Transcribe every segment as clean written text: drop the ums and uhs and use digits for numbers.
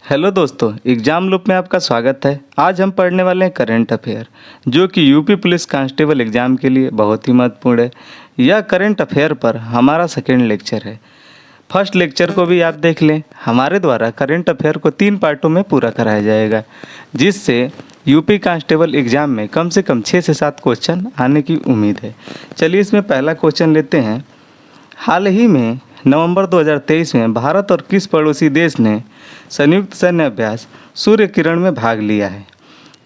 Hello दोस्तों, exam loop में आपका स्वागत है। आज हम पढ़ने वाले हैं करंट अफेयर, जो कि यूपी पुलिस कांस्टेबल एग्ज़ाम के लिए बहुत ही महत्वपूर्ण है। यह करंट अफेयर पर हमारा सेकेंड लेक्चर है। फर्स्ट लेक्चर को भी आप देख लें। हमारे द्वारा करंट अफेयर को 3 पार्टों में पूरा कराया जाएगा, जिससे यूपी कांस्टेबल एग्ज़ाम में कम से कम 6 से 7 क्वेश्चन आने की उम्मीद है। चलिए इसमें पहला क्वेश्चन लेते हैं। हाल ही में नवंबर 2023 में भारत और किस पड़ोसी देश ने संयुक्त सैन्य अभ्यास सूर्य किरण में भाग लिया है?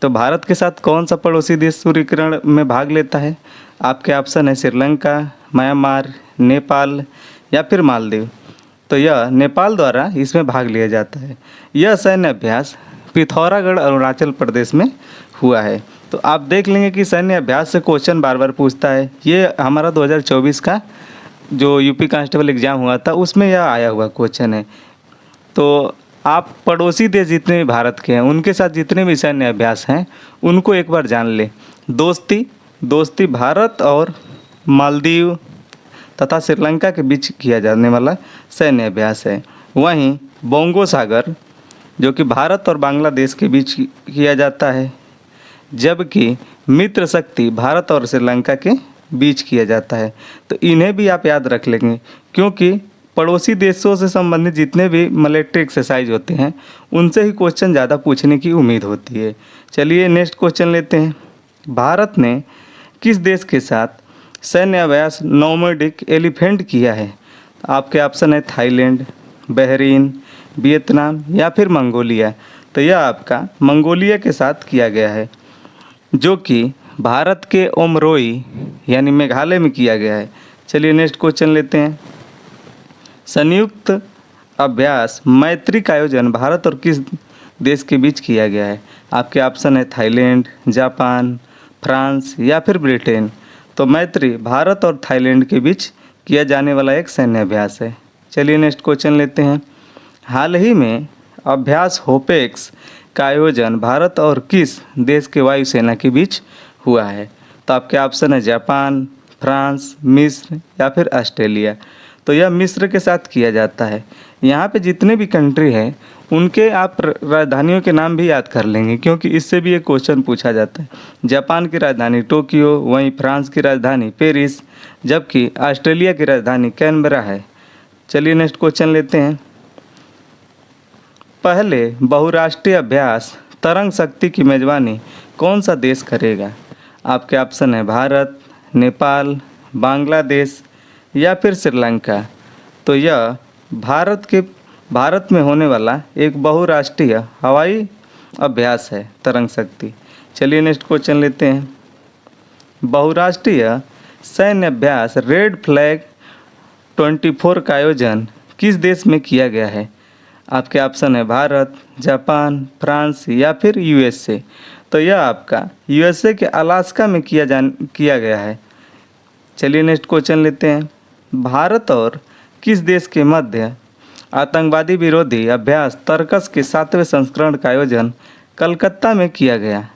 तो भारत के साथ कौन सा पड़ोसी देश सूर्य किरण में भाग लेता है? आपके ऑप्शन है श्रीलंका, म्यांमार, नेपाल या फिर मालदीव। तो यह नेपाल द्वारा इसमें भाग लिया जाता है। यह सैन्य अभ्यास पिथौरागढ़ अरुणाचल प्रदेश में हुआ है। तो आप देख लेंगे कि सैन्य अभ्यास से क्वेश्चन बार बार पूछता है। ये हमारा 2024 का जो यूपी कांस्टेबल एग्ज़ाम हुआ था उसमें यह आया हुआ क्वेश्चन है। तो आप पड़ोसी देश जितने भी भारत के हैं उनके साथ जितने भी सैन्य अभ्यास हैं उनको एक बार जान ले। दोस्ती भारत और मालदीव तथा श्रीलंका के बीच किया जाने वाला सैन्य अभ्यास है। वहीं बोंगो सागर जो कि भारत और बांग्लादेश के बीच किया जाता है, जबकि मित्र शक्ति भारत और श्रीलंका के बीच किया जाता है। तो इन्हें भी आप याद रख लेंगे, क्योंकि पड़ोसी देशों से संबंधित जितने भी मिलिट्री एक्सरसाइज होते हैं उनसे ही क्वेश्चन ज़्यादा पूछने की उम्मीद होती है। चलिए नेक्स्ट क्वेश्चन लेते हैं। भारत ने किस देश के साथ सैन्य अभ्यास नोमैडिक एलिफेंट किया है? आपके ऑप्शन है थाईलैंड, बहरीन, वियतनाम या फिर मंगोलिया। तो यह आपका मंगोलिया के साथ किया गया है, जो कि भारत के उमरोई यानी मेघालय में किया गया है। चलिए नेक्स्ट क्वेश्चन लेते हैं। संयुक्त अभ्यास मैत्री का आयोजन भारत और किस देश के बीच किया गया है? आपके ऑप्शन है थाईलैंड, जापान, फ्रांस या फिर ब्रिटेन। तो मैत्री भारत और थाईलैंड के बीच किया जाने वाला एक सैन्य अभ्यास है। चलिए नेक्स्ट क्वेश्चन लेते हैं। हाल ही में अभ्यास होपेक्स का आयोजन भारत और किस देश के वायुसेना के बीच हुआ है? तो आपके ऑप्शन है जापान, फ्रांस, मिस्र या फिर ऑस्ट्रेलिया। तो यह मिस्र के साथ किया जाता है। यहाँ पे जितने भी कंट्री हैं उनके आप राजधानियों के नाम भी याद कर लेंगे, क्योंकि इससे भी एक क्वेश्चन पूछा जाता है। जापान की राजधानी टोक्यो, वहीं फ्रांस की राजधानी पेरिस, जबकि ऑस्ट्रेलिया की राजधानी कैनबरा है। चलिए नेक्स्ट क्वेश्चन लेते हैं। पहले बहुराष्ट्रीय अभ्यास तरंग शक्ति की मेजबानी कौन सा देश करेगा? आपके ऑप्शन है भारत, नेपाल, बांग्लादेश या फिर श्रीलंका। तो यह भारत में होने वाला एक बहुराष्ट्रीय हवाई अभ्यास है तरंग शक्ति। चलिए नेक्स्ट क्वेश्चन लेते हैं। बहुराष्ट्रीय सैन्य अभ्यास रेड फ्लैग 24 का आयोजन किस देश में किया गया है? आपके ऑप्शन है भारत, जापान, फ्रांस या फिर यूएसए। तो यह आपका यूएसए के अलास्का में किया गया है। चलिए नेक्स्ट क्वेश्चन लेते हैं। भारत और किस देश के मध्य आतंकवादी विरोधी अभ्यास तर्कस के 7वें संस्करण का आयोजन कलकत्ता में किया गया?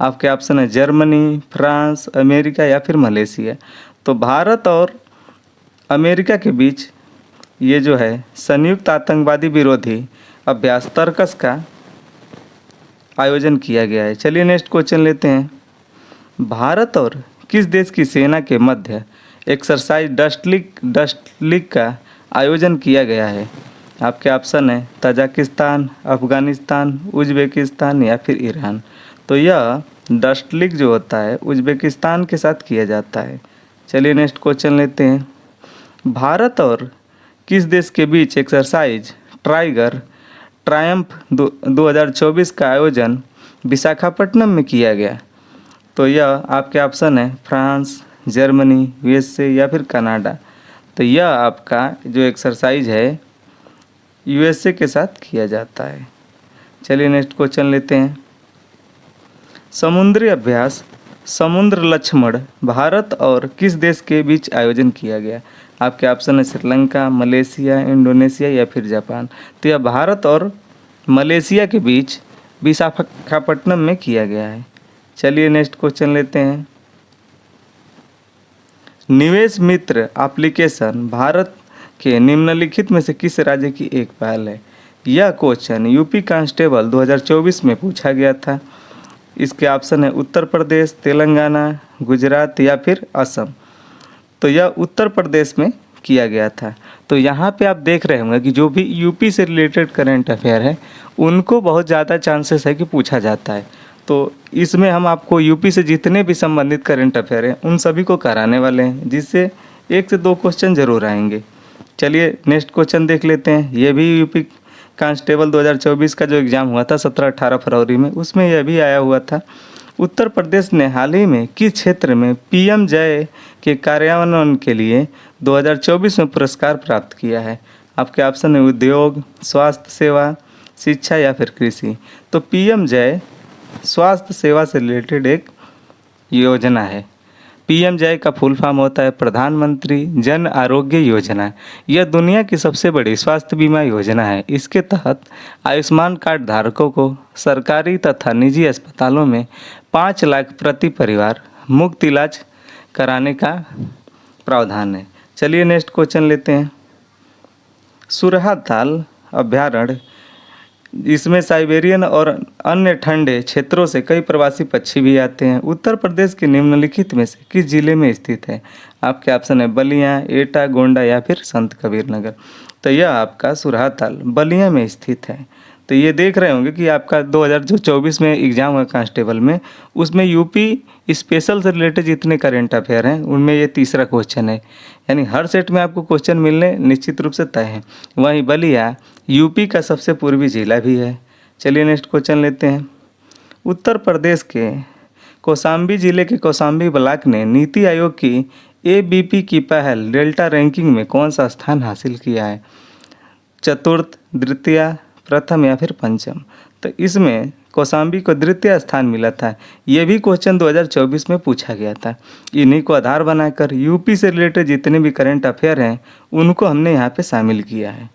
आपके ऑप्शन है जर्मनी, फ्रांस, अमेरिका या फिर मलेशिया। तो भारत और अमेरिका के बीच ये जो है संयुक्त आतंकवादी विरोधी अभ्यास तर्कस का आयोजन किया गया है। चलिए नेक्स्ट क्वेश्चन लेते हैं। भारत और किस देश की सेना के मध्य एक्सरसाइज डस्ट लीग का आयोजन किया गया है? आपके ऑप्शन है तजाकिस्तान, अफ़गानिस्तान, उज़्बेकिस्तान या फिर ईरान। तो यह डस्ट लीग जो होता है उज़्बेकिस्तान के साथ किया जाता है। चलिए नेक्स्ट क्वेश्चन लेते हैं। भारत और किस देश के बीच एक्सरसाइज टाइगर ट्रायम्फ 2024 का आयोजन विशाखापट्टनम में किया गया? तो यह आपके ऑप्शन है फ्रांस, जर्मनी, यूएसए या फिर कनाडा। तो यह आपका जो एक्सरसाइज है यूएसए के साथ किया जाता है। चलिए नेक्स्ट क्वेश्चन लेते हैं। समुद्री अभ्यास समुद्र लक्ष्मण भारत और किस देश के बीच आयोजन किया गया? आपके ऑप्शन है श्रीलंका, मलेशिया, इंडोनेशिया या फिर जापान। तो यह भारत और मलेशिया के बीच विशाखापट्टनम में किया गया है। चलिए नेक्स्ट क्वेश्चन लेते हैं। निवेश मित्र एप्लीकेशन भारत के निम्नलिखित में से किस राज्य की एक पहल है? यह क्वेश्चन यूपी कांस्टेबल 2024 में पूछा गया था। इसके ऑप्शन है उत्तर प्रदेश, तेलंगाना, गुजरात या फिर असम। तो यह उत्तर प्रदेश में किया गया था। तो यहाँ पे आप देख रहे होंगे कि जो भी यूपी से रिलेटेड करंट अफेयर है उनको बहुत ज़्यादा चांसेस है कि पूछा जाता है। तो इसमें हम आपको यूपी से जितने भी संबंधित करंट अफेयर हैं उन सभी को कराने वाले हैं, जिससे 1 से 2 क्वेश्चन ज़रूर आएंगे। चलिए नेक्स्ट क्वेश्चन देख लेते हैं। ये भी यूपी कांस्टेबल 2024 का जो एग्ज़ाम हुआ था 17-18 फरवरी में, उसमें यह भी आया हुआ था। उत्तर प्रदेश ने हाल ही में किस क्षेत्र में पीएम जय के कार्यान्वयन के लिए 2024 में पुरस्कार प्राप्त किया है? आपके ऑप्शन है उद्योग, स्वास्थ्य सेवा, शिक्षा या फिर कृषि। तो पीएम जय स्वास्थ्य सेवा से रिलेटेड एक योजना है। पीएम जय का फुल फॉर्म होता है प्रधानमंत्री जन आरोग्य योजना। यह दुनिया की सबसे बड़ी स्वास्थ्य बीमा योजना है। इसके तहत आयुष्मान कार्ड धारकों को सरकारी तथा निजी अस्पतालों में 5 लाख प्रति परिवार मुफ्त इलाज कराने का प्रावधान है। चलिए नेक्स्ट क्वेश्चन लेते हैं। सुरहाताल अभ्यारण्य, इसमें साइबेरियन और अन्य ठंडे क्षेत्रों से कई प्रवासी पक्षी भी आते हैं। उत्तर प्रदेश के निम्नलिखित में से किस जिले में स्थित है? आपके ऑप्शन है बलिया, एटा, गोंडा या फिर संत कबीर नगर। तो यह आपका सुरहाताल बलिया में स्थित है। तो ये देख रहे होंगे कि आपका 2024 में एग्ज़ाम हुआ कांस्टेबल में, उसमें यूपी स्पेशल से रिलेटेड जितने करंट अफेयर हैं उनमें ये तीसरा क्वेश्चन है। यानी हर सेट में आपको क्वेश्चन मिलने निश्चित रूप से तय हैं। वहीं बलिया यूपी का सबसे पूर्वी जिला भी है। चलिए नेक्स्ट क्वेश्चन लेते हैं। उत्तर प्रदेश के कौशाम्बी जिले के कौशाम्बी ब्लॉक ने नीति आयोग की एबीपी की पहल डेल्टा रैंकिंग में कौन सा स्थान हासिल किया है? चतुर्थ, द्वितीय, प्रथम या फिर पंचम। तो इसमें कौशाम्बी को द्वितीय स्थान मिला था। ये भी क्वेश्चन 2024 में पूछा गया था। इन्हीं को आधार बनाकर यूपी से रिलेटेड जितने भी करंट अफेयर हैं उनको हमने यहाँ पे शामिल किया है।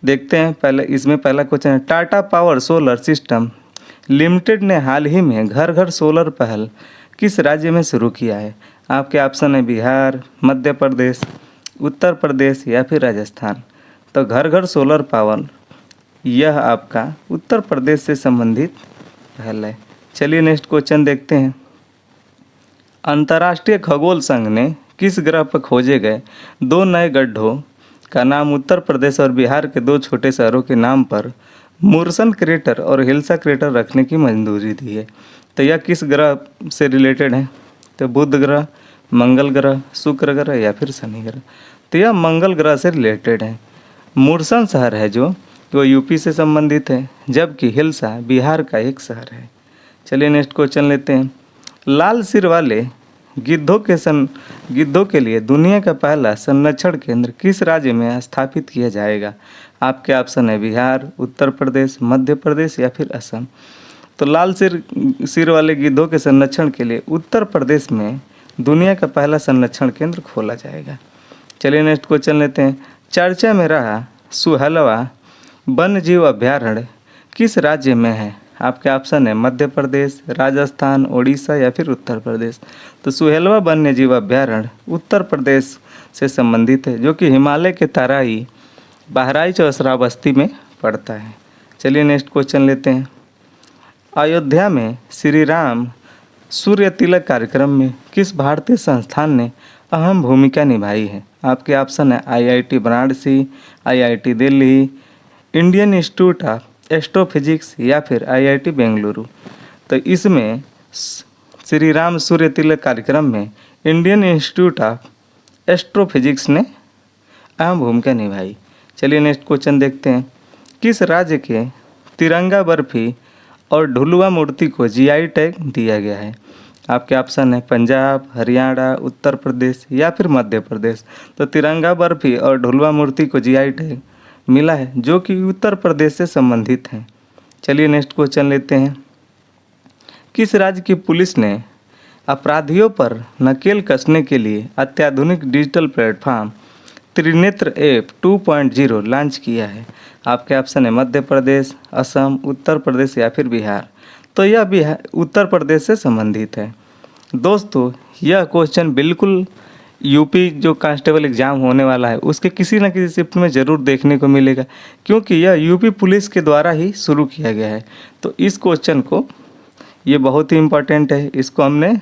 देखते हैं पहला क्वेश्चन है, Tata power solar system limited ने हाल ही में घर घर सोलर पहल किस राज्य में शुरू किया है? आपके ऑप्शन है बिहार, मध्य प्रदेश, उत्तर प्रदेश या फिर राजस्थान। तो घर घर सोलर पावर यह आपका उत्तर प्रदेश से संबंधित पहल है। चलिए नेक्स्ट क्वेश्चन देखते हैं। अंतर्राष्ट्रीय खगोल संघ ने किस ग्रह पर खोजे गए 2 नए गड्ढों का नाम उत्तर प्रदेश और बिहार के 2 छोटे शहरों के नाम पर मुर्सन क्रेटर और हिल्सा क्रेटर रखने की मंजूरी दी है? तो यह किस ग्रह से रिलेटेड है? तो बुध ग्रह, मंगल ग्रह, शुक्र ग्रह या फिर शनि ग्रह। तो यह मंगल ग्रह से रिलेटेड है। मुर्सन शहर है जो वो यूपी से संबंधित है, जबकि हिल्सा बिहार का एक शहर है। चलिए नेक्स्ट क्वेश्चन लेते हैं। लाल सिर वाले गिद्धों के लिए दुनिया का पहला संरक्षण केंद्र किस राज्य में स्थापित किया जाएगा? आपके ऑप्शन है बिहार, उत्तर प्रदेश, मध्य प्रदेश या फिर असम। तो लाल सिर वाले गिद्धों के संरक्षण के लिए उत्तर प्रदेश में दुनिया का पहला संरक्षण केंद्र खोला जाएगा। चलिए नेक्स्ट क्वेश्चन लेते हैं। चर्चा में रहा सुहलवा वन्य जीव अभ्यारण्य किस राज्य में है? आपके ऑप्शन है मध्य प्रदेश, राजस्थान, उड़ीसा या फिर उत्तर प्रदेश। तो सुहेलवा वन्य जीव अभ्यारण्य उत्तर प्रदेश से संबंधित है, जो कि हिमालय के तराई, बहराइच और श्रावस्ती में पड़ता है। चलिए नेक्स्ट क्वेश्चन लेते हैं। अयोध्या में श्री राम सूर्य तिलक कार्यक्रम में किस भारतीय संस्थान ने अहम भूमिका निभाई है? आपके ऑप्शन है IIT Varanasi, IIT Delhi, Indian institute of astrophysics या फिर IIT बेंगलुरु। तो इसमें श्री राम सूर्य तिलक कार्यक्रम में इंडियन इंस्टीट्यूट ऑफ एस्ट्रोफिजिक्स ने अहम भूमिका निभाई। चलिए नेक्स्ट क्वेश्चन देखते हैं। किस राज्य के तिरंगा बर्फी और ढुलुआ मूर्ति को GI टैग दिया गया है? आपके ऑप्शन है पंजाब, हरियाणा, उत्तर प्रदेश या फिर मध्य प्रदेश। तो तिरंगा बर्फी और ढुलुआ मूर्ति को GI टैग मिला है, जो कि उत्तर प्रदेश से संबंधित है। चलिए नेक्स्ट क्वेश्चन लेते हैं। किस राज्य की पुलिस ने अपराधियों पर नकेल कसने के लिए अत्याधुनिक digital platform Trinetra app 2.0 launch किया है? आपके ऑप्शन है मध्य प्रदेश, असम, उत्तर प्रदेश या फिर बिहार। तो यह बिहार उत्तर प्रदेश से संबंधित है। दोस्तों यह क्वेश्चन बिल्कुल यूपी जो कांस्टेबल एग्ज़ाम होने वाला है उसके किसी न किसी शिफ्ट में ज़रूर देखने को मिलेगा, क्योंकि यह यूपी पुलिस के द्वारा ही शुरू किया गया है। तो इस क्वेश्चन को, ये बहुत ही इम्पोर्टेंट है, इसको हमने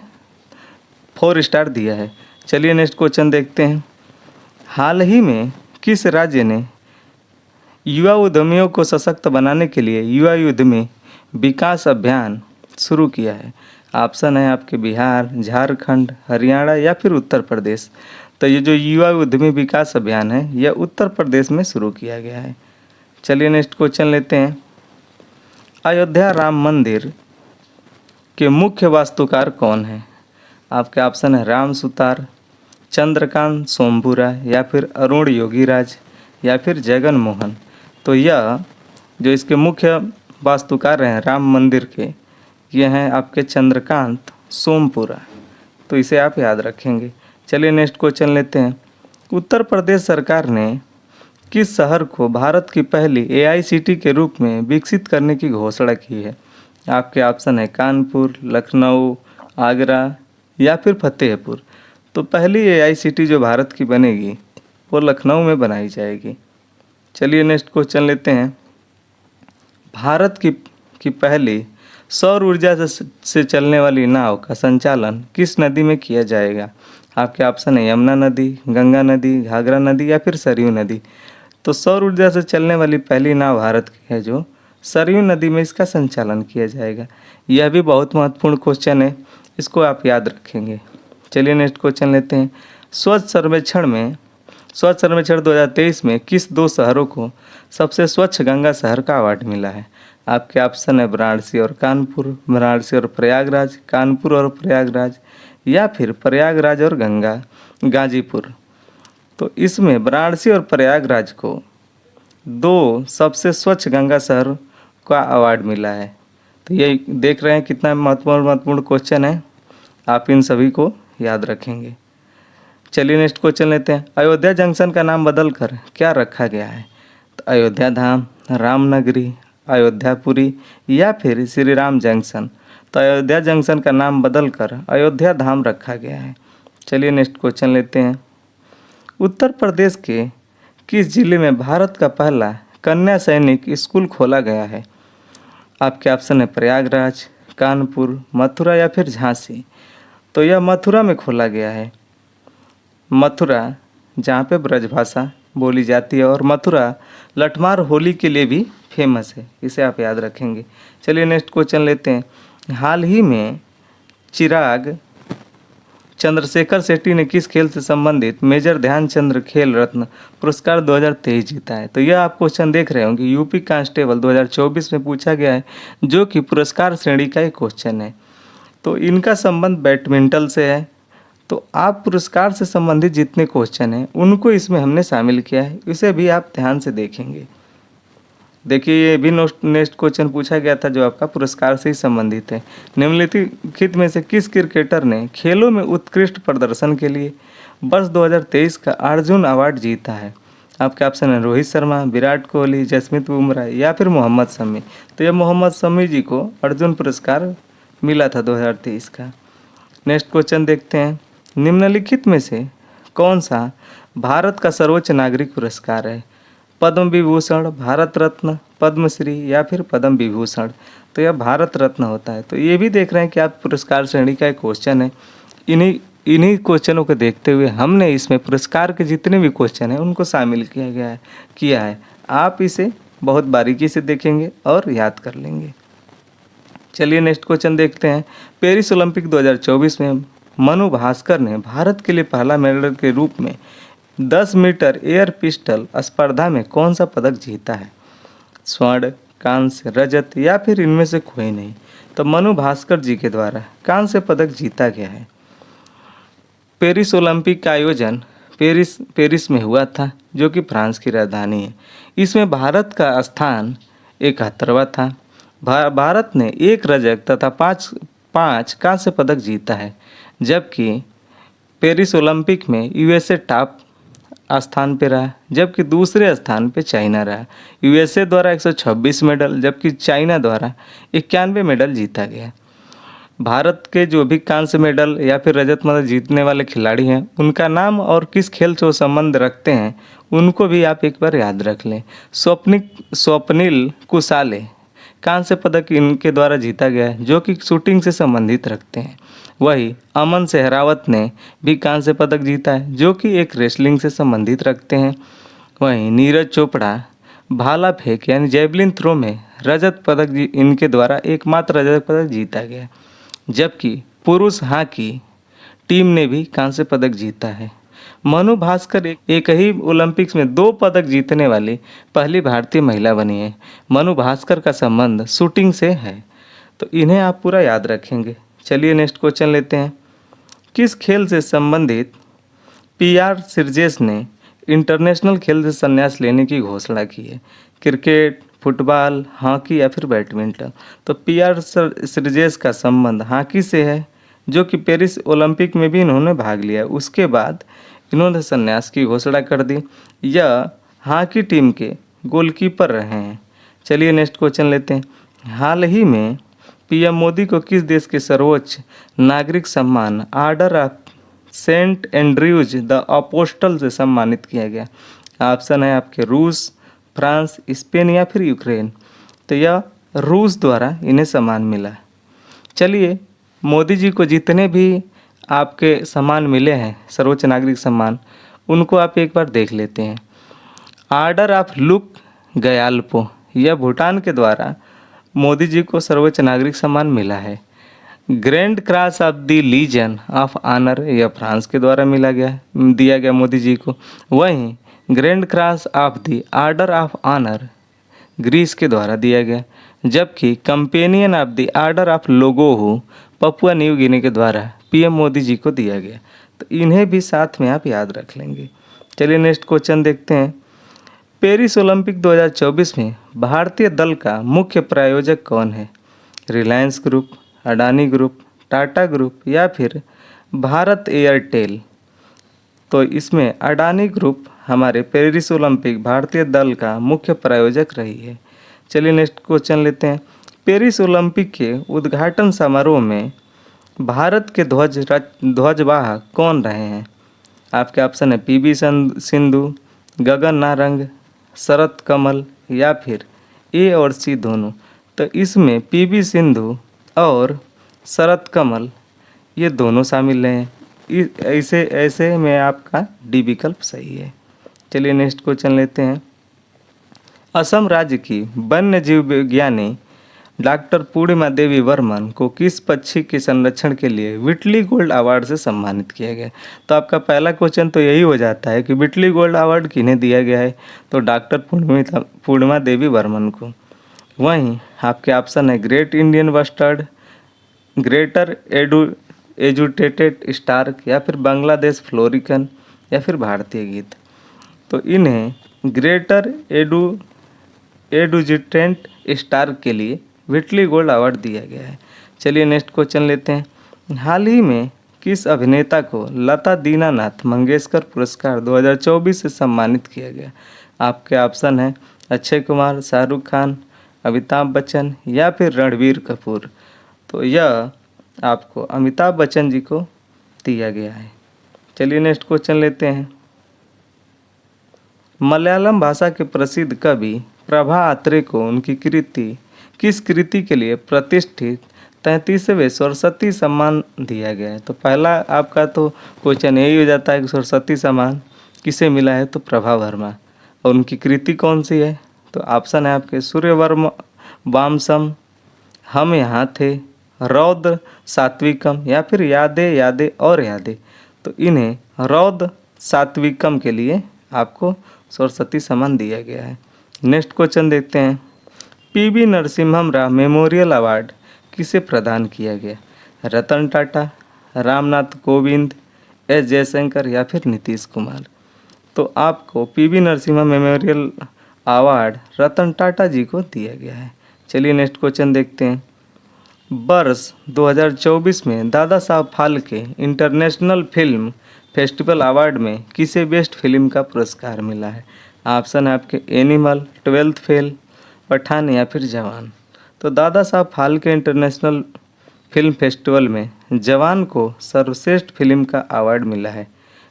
4 स्टार दिया है। चलिए नेक्स्ट क्वेश्चन देखते हैं। हाल ही में किस राज्य ने युवा उद्यमियों को सशक्त बनाने के लिए युवा उद्यमी विकास अभियान शुरू किया है? ऑप्शन है आपके बिहार, झारखंड, हरियाणा या फिर उत्तर प्रदेश। तो ये जो युवा उद्यमी विकास अभियान है यह उत्तर प्रदेश में शुरू किया गया है। चलिए नेक्स्ट क्वेश्चन लेते हैं। अयोध्या राम मंदिर के मुख्य वास्तुकार कौन है? आपके ऑप्शन है राम सुतार, चंद्रकांत सोमपुरा या फिर अरुण योगीराज या फिर जगन मोहन। तो यह जो इसके मुख्य वास्तुकार हैं राम मंदिर के, ये हैं आपके चंद्रकांत सोमपुरा। तो इसे आप याद रखेंगे। चलिए नेक्स्ट क्वेश्चन लेते हैं। उत्तर प्रदेश सरकार ने किस शहर को भारत की पहली AICTE के रूप में विकसित करने की घोषणा की है? आपके ऑप्शन है कानपुर, लखनऊ, आगरा या फिर फतेहपुर। तो पहली AICTE जो भारत की बनेगी वो लखनऊ में बनाई जाएगी। चलिए नेक्स्ट क्वेश्चन लेते हैं। भारत की पहली सौर ऊर्जा से चलने वाली नाव का संचालन किस नदी में किया जाएगा? आपके ऑप्शन है यमुना नदी, गंगा नदी, घाघरा नदी या फिर सरयू नदी। तो सौर ऊर्जा से चलने वाली पहली नाव भारत की है जो सरयू नदी में इसका संचालन किया जाएगा। यह भी बहुत महत्वपूर्ण क्वेश्चन है, इसको आप याद रखेंगे। चलिए नेक्स्ट क्वेश्चन लेते हैं। स्वच्छ सर्वेक्षण 2023 में किस 2 शहरों को सबसे स्वच्छ गंगा शहर का अवार्ड मिला है? आपके ऑप्शन है वाराणसी और कानपुर, वाराणसी और प्रयागराज, कानपुर और प्रयागराज या फिर प्रयागराज और गाजीपुर। तो इसमें वाराणसी और प्रयागराज को 2 सबसे स्वच्छ गंगा शहर का अवार्ड मिला है। तो ये देख रहे हैं कितना महत्वपूर्ण क्वेश्चन है, आप इन सभी को याद रखेंगे। चलिए नेक्स्ट क्वेश्चन लेते हैं। अयोध्या जंक्शन का नाम बदलकर क्या रखा गया है? तो अयोध्या धाम, रामनगरी, अयोध्यापुरी या फिर श्री राम जंक्शन। तो अयोध्या जंक्शन का नाम बदलकर अयोध्या धाम रखा गया है। चलिए नेक्स्ट क्वेश्चन लेते हैं। उत्तर प्रदेश के किस जिले में भारत का पहला कन्या सैनिक स्कूल खोला गया है? आपके ऑप्शन है प्रयागराज, कानपुर, मथुरा या फिर झांसी। तो यह मथुरा में खोला गया है। मथुरा जहाँ पे ब्रजभाषा बोली जाती है और मथुरा लठमार होली के लिए भी फेमस है, इसे आप याद रखेंगे। चलिए नेक्स्ट क्वेश्चन लेते हैं। हाल ही में चिराग चंद्रशेखर शेट्टी ने किस खेल से संबंधित मेजर ध्यानचंद खेल रत्न पुरस्कार 2023 जीता है? तो यह आप क्वेश्चन देख रहे होंगे, यूपी कांस्टेबल 2024 में पूछा गया है, जो कि पुरस्कार श्रेणी का एक क्वेश्चन है। तो इनका संबंध बैडमिंटन से है। तो आप पुरस्कार से संबंधित जितने क्वेश्चन हैं उनको इसमें हमने शामिल किया है, इसे भी आप ध्यान से देखेंगे। देखिए ये भी नेक्स्ट क्वेश्चन पूछा गया था जो आपका पुरस्कार से ही संबंधित है। निम्नलिखित में से किस क्रिकेटर ने खेलों में उत्कृष्ट प्रदर्शन के लिए वर्ष 2023 का अर्जुन अवार्ड जीता है? आपके ऑप्शन है रोहित शर्मा, विराट कोहली, जसप्रीत बुमराह या फिर मोहम्मद शमी। तो यह मोहम्मद शमी जी को अर्जुन पुरस्कार मिला था 2023 का। नेक्स्ट क्वेश्चन देखते हैं। निम्नलिखित में से कौन सा भारत का सर्वोच्च नागरिक पुरस्कार है? पद्म विभूषण, भारत रत्न, पद्मश्री या फिर पद्म विभूषण। तो यह भारत रत्न होता है। तो ये भी देख रहे हैं कि आप पुरस्कार श्रेणी का एक क्वेश्चन है। इन्हीं क्वेश्चनों को देखते हुए हमने इसमें पुरस्कार के जितने भी क्वेश्चन हैं उनको शामिल किया है। आप इसे बहुत बारीकी से देखेंगे और याद कर लेंगे। चलिए नेक्स्ट क्वेश्चन देखते हैं। पेरिस ओलंपिक 2024 में मनु भास्कर ने भारत के लिए पहला मेडल के रूप में 10 मीटर एयर पिस्टल स्पर्धा में कौन सा पदक जीता है? स्वर्ण, कांस्य, रजत या फिर इनमें से कोई नहीं। तो मनु भास्कर जी के द्वारा कांस्य पदक जीता गया है। पेरिस ओलंपिक का आयोजन पेरिस में हुआ था, जो कि फ्रांस की राजधानी है। इसमें भारत का स्थान 71वां था। भारत ने 1 रजत तथा 5 कांस्य पदक जीता है, जबकि पेरिस ओलंपिक में यूएसए टॉप स्थान पे रहा, जबकि दूसरे स्थान पे चाइना रहा। यूएसए द्वारा 126 मेडल जबकि चाइना द्वारा 91 मेडल जीता गया। भारत के जो भी कांस्य मेडल या फिर रजत मेडल जीतने वाले खिलाड़ी हैं उनका नाम और किस खेल से वो संबंध रखते हैं उनको भी आप एक बार याद रख लें। स्वप्निल कुसाले, कांस्य पदक इनके द्वारा जीता गया है जो कि शूटिंग से संबंधित रखते हैं। वही अमन सहरावत ने भी कांस्य पदक जीता है जो कि एक रेसलिंग से संबंधित रखते हैं। वहीं नीरज चोपड़ा भाला फेंक यानी जेवलिन थ्रो में रजत पदक इनके द्वारा एकमात्र रजत पदक जीता गया है। जबकि पुरुष हॉकी टीम ने भी कांस्य पदक जीता है। मनु भास्कर एक ही ओलंपिक्स में 2 पदक जीतने वाली पहली भारतीय महिला बनी है। मनु भास्कर का संबंध शूटिंग से है, तो इन्हें आप पूरा याद रखेंगे। चलिए नेक्स्ट क्वेश्चन लेते हैं। किस खेल से संबंधित PR सिरजेस ने इंटरनेशनल खेल से संन्यास लेने की घोषणा की है? क्रिकेट, फुटबॉल, हॉकी या फिर बैडमिंटन? तो PR सिरजेस का संबंध हॉकी से है जो कि पेरिस ओलंपिक में भी इन्होंने भाग लिया। उसके बाद इन्होंने संन्यास की घोषणा कर दी। यह हॉकी टीम के गोलकीपर रहे हैं। चलिए नेक्स्ट क्वेश्चन लेते हैं। हाल ही में PM मोदी को किस देश के सर्वोच्च नागरिक सम्मान order of Saint Andrews the apostle से सम्मानित किया गया? ऑप्शन है आपके रूस, फ्रांस, स्पेन या फिर यूक्रेन। तो यह रूस द्वारा इन्हें सम्मान मिला। चलिए मोदी जी को जितने भी आपके सम्मान मिले हैं सर्वोच्च नागरिक सम्मान उनको आप एक बार देख लेते हैं। ऑर्डर ऑफ लुक गयाल्पो, यह भूटान के द्वारा मोदी जी को सर्वोच्च नागरिक सम्मान मिला है। Grand cross of the legion of honour, यह फ्रांस के द्वारा दिया गया मोदी जी को। वहीं grand cross of the order of honour Greece के द्वारा दिया गया। जबकि companion of the order of Logohu Papua New Guinea के द्वारा PM मोदी जी को दिया गया। तो इन्हें भी साथ में आप याद रख लेंगे। चलिए नेक्स्ट क्वेश्चन देखते हैं। पेरिस ओलंपिक 2024 में भारतीय दल का मुख्य प्रायोजक कौन है? Reliance group, Adani group, Tata group या फिर भारत एयरटेल? तो इसमें अडानी ग्रुप हमारे पेरिस ओलंपिक भारतीय दल का मुख्य प्रायोजक रही है। चलिए नेक्स्ट क्वेश्चन लेते हैं। पेरिस ओलंपिक के उद्घाटन समारोह में भारत के ध्वजवाहक कौन रहे हैं? आपके ऑप्शन है PV सिंधु, गगन नारंग, शरत कमल या फिर A और C दोनों। तो इसमें PV सिंधु और शरत कमल ये दोनों शामिल हैं। ऐसे में आपका D विकल्प सही है। चलिए नेक्स्ट क्वेश्चन लेते हैं। असम राज्य की वन्य जीव विज्ञानी डॉक्टर पूर्णिमा देवी वर्मन को किस पक्षी के संरक्षण के लिए व्हिटली गोल्ड अवार्ड से सम्मानित किया गया? तो आपका पहला क्वेश्चन तो यही हो जाता है कि व्हिटली गोल्ड अवार्ड किन्हें दिया गया है? तो डॉक्टर पूर्णिमा देवी वर्मन को। वहीं आपके ऑप्शन है ग्रेट इंडियन बस्टर्ड, ग्रेटर एजुटेटेड स्टार्क या फिर बांग्लादेश फ्लोरिकन या फिर भारतीय गीत। तो इन्हें ग्रेटर एडुजिटेंट स्टार्क के लिए व्हिटली गोल्ड अवार्ड दिया गया है। चलिए नेक्स्ट क्वेश्चन लेते हैं। हाल ही में किस अभिनेता को लता दीनानाथ मंगेशकर पुरस्कार 2024 से सम्मानित किया गया? आपके ऑप्शन है अक्षय कुमार, शाहरुख खान, अमिताभ बच्चन या फिर रणबीर कपूर। तो यह आपको अमिताभ बच्चन जी को दिया गया है। चलिए नेक्स्ट क्वेश्चन लेते हैं। मलयालम भाषा के प्रसिद्ध कवि प्रभा अत्रे को उनकी किस कृति के लिए प्रतिष्ठित 33वें सरस्वती सम्मान दिया गया है? तो पहला आपका तो क्वेश्चन यही हो जाता है कि सरस्वती सम्मान किसे मिला है? तो प्रभा वर्मा। और उनकी कृति कौन सी है? तो ऑप्शन है आपके सूर्यवर्म वामसम, हम यहाँ थे, रौद्र सात्विकम या फिर यादें और यादें। तो इन्हें रौद्र सात्विकम के लिए आपको सरस्वती सम्मान दिया गया है। नेक्स्ट क्वेश्चन देखते हैं। PV Narasimha Rao memorial award किसे प्रदान किया गया? रतन टाटा, रामनाथ कोविंद, S जयशंकर या फिर नीतीश कुमार। तो आपको PV Narasimha memorial award Ratan Tata जी को दिया गया है। चलिए नेक्स्ट क्वेश्चन देखते हैं। वर्ष 2024 में Dada Saheb Phalke international film festival award में किसे बेस्ट फिल्म का पुरस्कार मिला है? ऑप्शन है आपके एनिमल, 12th फेल, पठान या फिर जवान। तो Dada Saheb Phalke international film festival में जवान को सर्वश्रेष्ठ फिल्म का अवार्ड मिला है,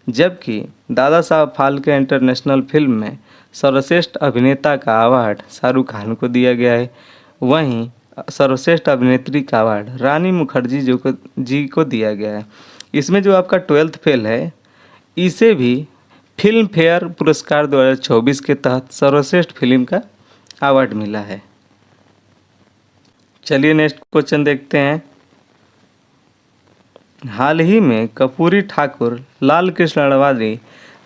जबकि दादा साहब फाल्के इंटरनेशनल फिल्म में सर्वश्रेष्ठ अभिनेता का अवार्ड शाहरुख खान को दिया गया है। वहीं सर्वश्रेष्ठ अभिनेत्री का अवार्ड रानी मुखर्जी जी को दिया गया है। इसमें जो आपका 12th फेल है, इसे भी फिल्म फेयर पुरस्कार 2024 के तहत सर्वश्रेष्ठ फिल्म का अवार्ड मिला है। चलिए नेक्स्ट क्वेश्चन देखते हैं। हाल ही में कर्पूरी ठाकुर, लाल कृष्ण अडवाणी,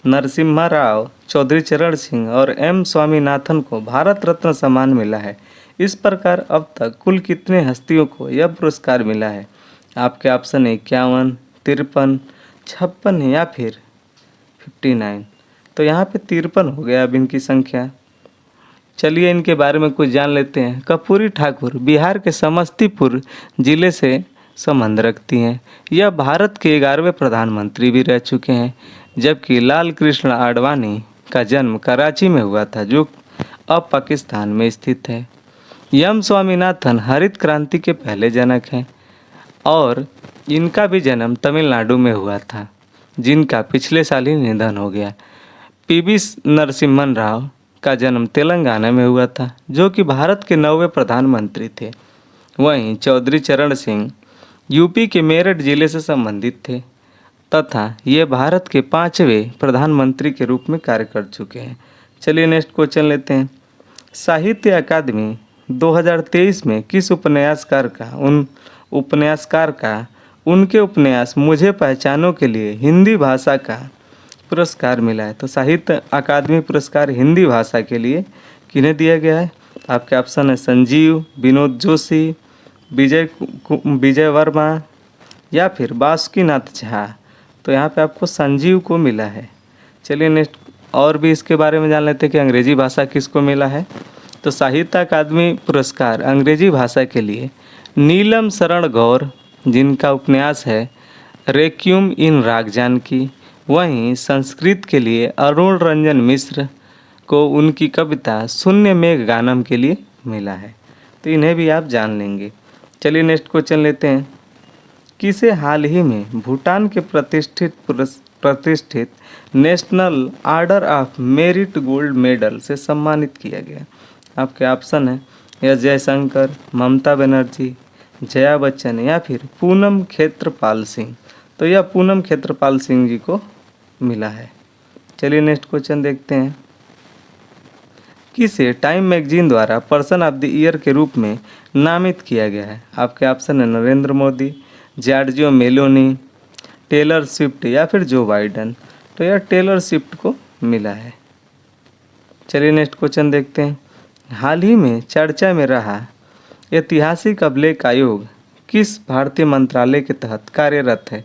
नरसिम्हा राव, चौधरी चरण सिंह और एम स्वामीनाथन को भारत रत्न सम्मान मिला है। इस प्रकार अब तक कुल कितने हस्तियों को यह पुरस्कार मिला है? आपके ऑप्शन 51, 53, 56 या फिर 59। तो यहाँ पे 53 हो गया अब इनकी संख्या। चलिए इनके बारे में कुछ जान लेते हैं। कर्पूरी ठाकुर बिहार के समस्तीपुर जिले से संबंध रखती हैं। यह भारत के 11वें प्रधानमंत्री भी रह चुके हैं, जबकि लाल कृष्ण आडवाणी का जन्म कराची में हुआ था, जो अब पाकिस्तान में स्थित है। एम स्वामीनाथन हरित क्रांति के पहले जनक हैं और इनका भी जन्म तमिलनाडु में हुआ था, जिनका पिछले साल ही निधन हो गया। पीवी नरसिम्हन राव का जन्म तेलंगाना में हुआ था, जो कि भारत के 9वें प्रधानमंत्री थे। वहीं चौधरी चरण सिंह यूपी के मेरठ जिले से संबंधित थे तथा ये भारत के 5वें प्रधानमंत्री के रूप में कार्य कर चुके हैं। चलिए नेक्स्ट क्वेश्चन लेते हैं। साहित्य अकादमी 2023 में किस उपन्यासकार का उनके उपन्यास मुझे पहचानो के लिए हिंदी भाषा का पुरस्कार मिला है? तो साहित्य अकादमी पुरस्कार हिंदी भाषा के लिए किन्हें दिया गया है? आपके ऑप्शन है संजीव, विनोद जोशी, विजय वर्मा या फिर बासुकीनाथ झा। तो यहाँ पे आपको संजीव को मिला है। चलिए नेक्स्ट और भी इसके बारे में जान लेते हैं कि अंग्रेजी भाषा किसको मिला है। तो साहित्य अकादमी पुरस्कार अंग्रेजी भाषा के लिए नीलम शरण गौर, जिनका उपन्यास है रेक्यूम इन राग जानकी। वहीं संस्कृत के लिए अरुण रंजन मिश्र को उनकी कविता शून्य मेघ गानम के लिए मिला है। तो इन्हें भी आप जान लेंगे। चलिए नेक्स्ट क्वेश्चन लेते हैं। किसे हाल ही में भूटान के प्रतिष्ठित national order of merit gold medal से सम्मानित किया गया? आपके ऑप्शन है एस जयशंकर, ममता बनर्जी, जया बच्चन या फिर पूनम खेत्रपाल सिंह। तो यह पूनम खेत्रपाल सिंह जी को मिला है। चलिए नेक्स्ट क्वेश्चन देखते हैं। किसे टाइम मैगजीन द्वारा पर्सन ऑफ द ईयर के रूप में नामित किया गया है? आपके ऑप्शन है Narendra Modi, Giorgia Meloni, Taylor Swift या फिर जो बाइडन। तो यह टेलर स्विफ्ट को मिला है। चलिए नेक्स्ट क्वेश्चन देखते हैं। हाल ही में चर्चा में रहा ऐतिहासिक अभिलेख आयोग किस भारतीय मंत्रालय के तहत कार्यरत है?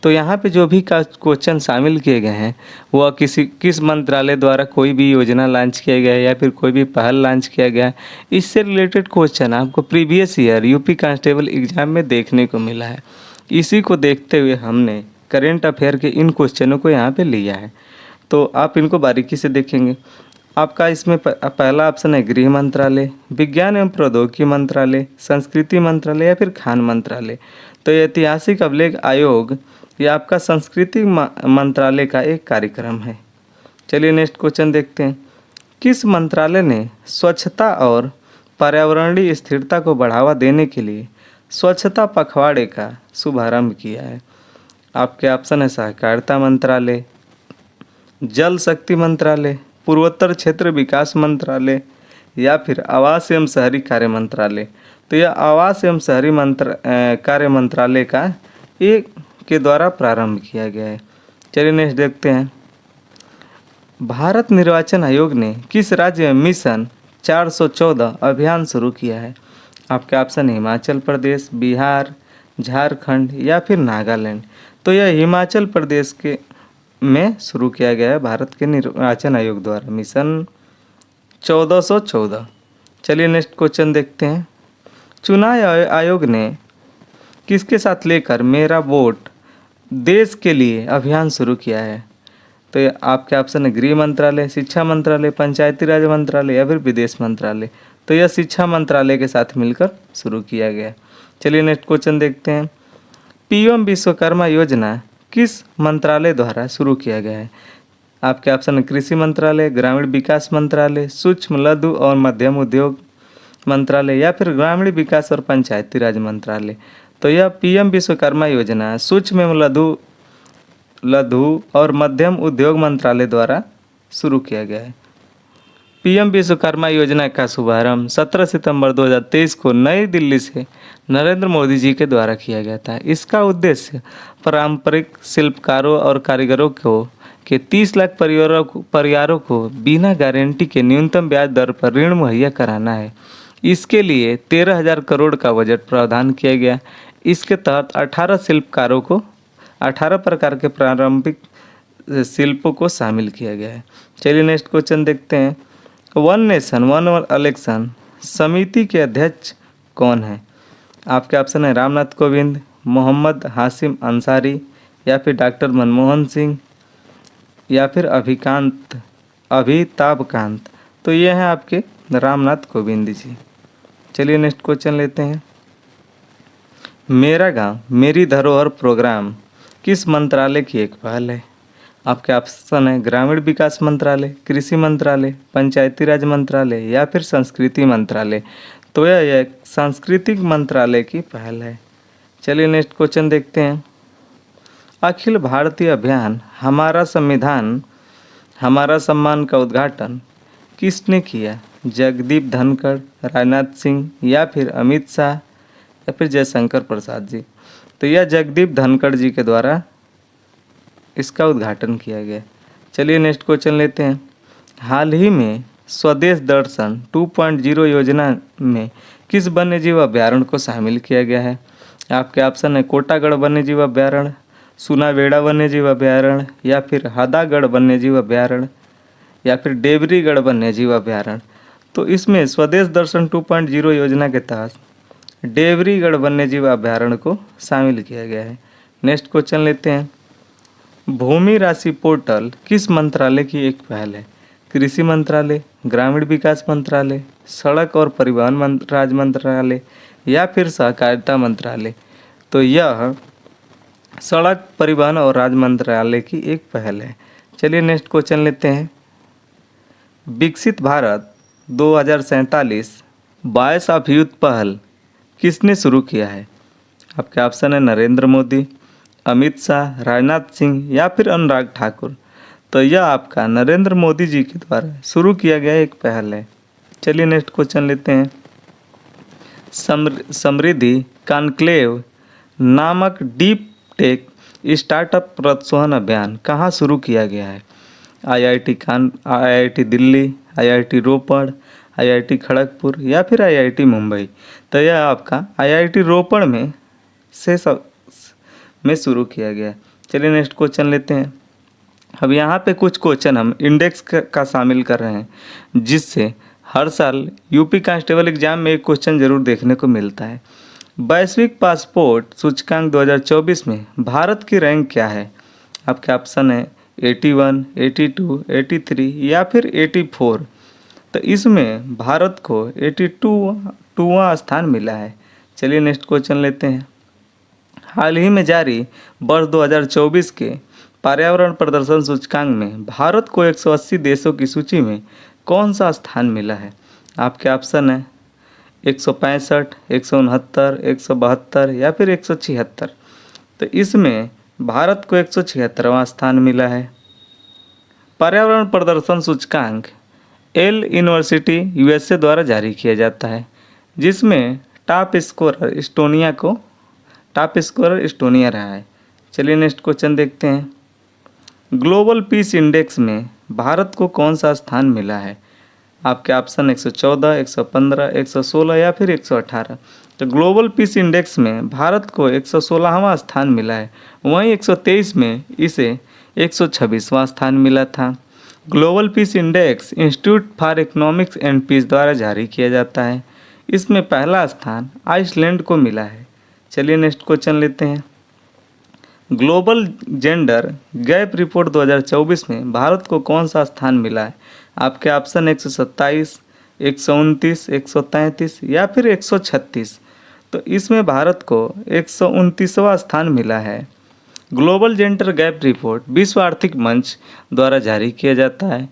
तो यहाँ पे जो भी क्वेश्चन शामिल किए गए हैं वह किस मंत्रालय द्वारा कोई भी योजना लॉन्च किया गया है या फिर कोई भी पहल लॉन्च किया गया है, इससे रिलेटेड क्वेश्चन आपको previous year UP constable exam में देखने को मिला है। इसी को देखते हुए हमने करेंट अफेयर के इन क्वेश्चनों को यहाँ पे लिया है। तो आप इनको बारीकी से देखेंगे। आपका इसमें पहला ऑप्शन है गृह मंत्रालय, विज्ञान एवं प्रौद्योगिकी मंत्रालय, संस्कृति मंत्रालय या फिर खान मंत्रालय। तो ये ऐतिहासिक अभिलेख आयोग ये आपका संस्कृति मंत्रालय का एक कार्यक्रम है। चलिए नेक्स्ट क्वेश्चन देखते हैं। किस मंत्रालय ने स्वच्छता और पर्यावरणीय स्थिरता को बढ़ावा देने के लिए स्वच्छता पखवाड़े का शुभारंभ किया है? आपके ऑप्शन है सहकारिता मंत्रालय, जल शक्ति मंत्रालय, पूर्वोत्तर क्षेत्र विकास मंत्रालय या फिर आवास एवं शहरी कार्य मंत्रालय। तो यह आवास एवं शहरी कार्य मंत्रालय का एक के द्वारा प्रारंभ किया गया है। चलिए नेक्स्ट देखते हैं। भारत निर्वाचन आयोग ने किस राज्य में मिशन 414 अभियान शुरू किया है? आपके ऑप्शन हिमाचल प्रदेश, बिहार, झारखंड या फिर नागालैंड। तो यह हिमाचल प्रदेश के में शुरू किया गया है भारत के निर्वाचन आयोग द्वारा मिशन 1414। चलिए नेक्स्ट क्वेश्चन देखते हैं। चुनाव आयोग ने किसके साथ लेकर मेरा वोट देश के लिए अभियान शुरू किया है? तो ये आपके ऑप्शन है गृह मंत्रालय, शिक्षा मंत्रालय, पंचायती राज मंत्रालय या फिर विदेश मंत्रालय। तो यह शिक्षा मंत्रालय के साथ मिलकर शुरू किया गया। चलिए नेक्स्ट क्वेश्चन देखते हैं। पीएम विश्वकर्मा योजना किस मंत्रालय द्वारा शुरू किया गया है? आपके ऑप्शन है कृषि मंत्रालय, ग्रामीण विकास मंत्रालय, सूक्ष्म लघु और मध्यम उद्योग मंत्रालय या फिर ग्रामीण विकास और पंचायती राज मंत्रालय। तो यह पीएम विश्वकर्मा योजना सूक्ष्म एवं लघु और मध्यम उद्योग मंत्रालय द्वारा शुरू किया गया है। पीएम विश्वकर्मा योजना का शुभारंभ 17 सितंबर 2023 को नई दिल्ली से नरेंद्र मोदी जी के द्वारा किया गया था। इसका उद्देश्य पारंपरिक शिल्पकारों और कारीगरों के 30 लाख परिवारों को बिना गारंटी के न्यूनतम ब्याज दर पर ऋण मुहैया कराना है। इसके लिए 13,000 करोड़ का बजट प्रावधान किया गया। इसके तहत 18 शिल्पकारों को 18 प्रकार के प्रारंभिक शिल्पों को शामिल किया गया है। चलिए नेक्स्ट क्वेश्चन देखते हैं। वन नेशन वन इलेक्शन समिति के अध्यक्ष कौन है? आपके ऑप्शन है रामनाथ कोविंद, मोहम्मद हाशिम अंसारी या फिर डॉक्टर मनमोहन सिंह या फिर अभिताभ कांत। तो ये हैं आपके रामनाथ कोविंद जी। चलिए नेक्स्ट क्वेश्चन लेते हैं। मेरा गांव मेरी धरोहर प्रोग्राम किस मंत्रालय की एक पहल है? आपके ऑप्शन है ग्रामीण विकास मंत्रालय, कृषि मंत्रालय, पंचायती राज मंत्रालय या फिर संस्कृति मंत्रालय। तो यह एक सांस्कृतिक मंत्रालय की पहल है। चलिए नेक्स्ट क्वेश्चन देखते हैं। अखिल भारतीय अभियान हमारा संविधान हमारा सम्मान का उद्घाटन किसने किया? जगदीप धनखड़, राजनाथ सिंह या फिर अमित शाह या फिर जयशंकर प्रसाद जी। तो यह जगदीप धनखड़ जी के द्वारा इसका उद्घाटन किया गया। चलिए नेक्स्ट क्वेश्चन लेते हैं। हाल ही में स्वदेश दर्शन 2.0 योजना में किस वन्यजीव अभ्यारण्य को शामिल किया गया है? आपके ऑप्शन है कोटागढ़ वन्यजीव अभ्यारण्य, सुनावेड़ा वन्यजीव अभ्यारण्य या फिर हदागढ़ वन्यजीव अभ्यारण्य या फिर डेबरीगढ़ वन्यजीव अभ्यारण्य। तो इसमें स्वदेश दर्शन 2.0 योजना के तहत डेबरीगढ़ वन्यजीव अभ्यारण्य को शामिल किया गया है। नेक्स्ट क्वेश्चन लेते हैं। भूमि राशि पोर्टल किस मंत्रालय की एक पहल है? कृषि मंत्रालय, ग्रामीण विकास मंत्रालय, सड़क और परिवहन राज्य मंत्रालय या फिर सहकारिता मंत्रालय। तो यह सड़क परिवहन और राज्य मंत्रालय की एक पहल है। चलिए नेक्स्ट क्वेश्चन लेते हैं। विकसित भारत 2047 22 ऑफ यूथ पहल किसने शुरू किया है? आपके ऑप्शन है नरेंद्र मोदी, अमित शाह, राजनाथ सिंह या फिर अनुराग ठाकुर। तो यह आपका नरेंद्र मोदी जी के द्वारा शुरू किया गया एक पहल है। चलिए नेक्स्ट क्वेश्चन लेते हैं। समृद्धि कॉन्क्लेव नामक डीप टेक स्टार्टअप प्रोत्साहन अभियान कहाँ शुरू किया गया है? IIT दिल्ली, IIT रोपड़, IIT खड़गपुर या फिर IIT मुंबई। तो यह आपका IIT रोपड़ में शुरू किया गया। चलिए नेक्स्ट क्वेश्चन लेते हैं। अब यहाँ पे कुछ क्वेश्चन हम इंडेक्स का शामिल कर रहे हैं, जिससे हर साल यूपी कांस्टेबल एग्जाम में एक क्वेश्चन जरूर देखने को मिलता है। वैश्विक पासपोर्ट सूचकांक 2024 में भारत की रैंक क्या है? आपके ऑप्शन है 81, 82, 83 या फिर 84। तो इसमें भारत को 82वां स्थान मिला है। चलिए नेक्स्ट क्वेश्चन लेते हैं। हाल ही में जारी वर्ष 2024 के पर्यावरण प्रदर्शन सूचकांक में भारत को 180 देशों की सूची में कौन सा स्थान मिला है? आपके ऑप्शन है 165, 169, 172 या फिर 176। तो इसमें भारत को 176वां स्थान मिला है। पर्यावरण प्रदर्शन सूचकांक एल यूनिवर्सिटी USA द्वारा जारी किया जाता है, जिसमें टॉप स्कोरर एस्टोनिया रहा है। चलिए नेक्स्ट क्वेश्चन देखते हैं। ग्लोबल पीस इंडेक्स में भारत को कौन सा स्थान मिला है? आपके ऑप्शन 114, 115, 116 या फिर 118। तो ग्लोबल पीस इंडेक्स में भारत को 116वां स्थान मिला है। वहीं 123 में इसे 126वां स्थान मिला था। Global Peace Index Institute for Economics and Peace द्वारा जारी किया जाता है। इसमें पहला स्थान आइसलैंड को मिला है। चलिए नेक्स्ट क्वेश्चन लेते हैं। ग्लोबल जेंडर गैप रिपोर्ट 2024 में भारत को कौन सा स्थान मिला है? आपके ऑप्शन 127, 129, 133 या फिर 136। तो इसमें भारत को 129वां स्थान मिला है। ग्लोबल जेंडर गैप रिपोर्ट विश्व आर्थिक मंच द्वारा जारी किया जाता है।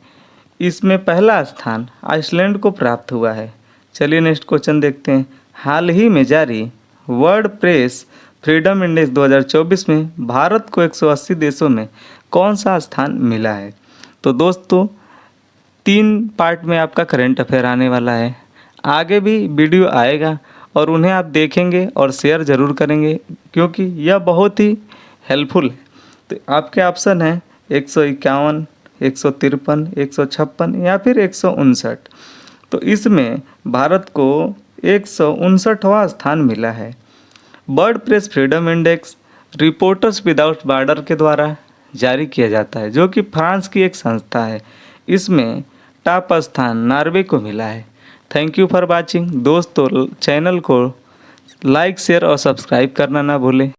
इसमें पहला स्थान आइसलैंड को प्राप्त हुआ है। चलिए नेक्स्ट क्वेश्चन देखते हैं। हाल ही में जारी वर्ल्ड प्रेस फ्रीडम इंडेक्स 2024 में भारत को 180 देशों में कौन सा स्थान मिला है? तो दोस्तों 3 पार्ट में आपका करंट अफेयर आने वाला है। आगे भी वीडियो आएगा और उन्हें आप देखेंगे और शेयर ज़रूर करेंगे क्योंकि यह बहुत ही हेल्पफुल है। तो आपके ऑप्शन है 151, 153, 156 या फिर 159। तो इसमें भारत को 159वां स्थान मिला है। World press freedom index reporters without border के द्वारा जारी किया जाता है, जो कि फ्रांस की एक संस्था है। इसमें टॉप स्थान नॉर्वे को मिला है। Thank you for watching. दोस्तों चैनल को लाइक शेयर और सब्सक्राइब करना ना भूलें।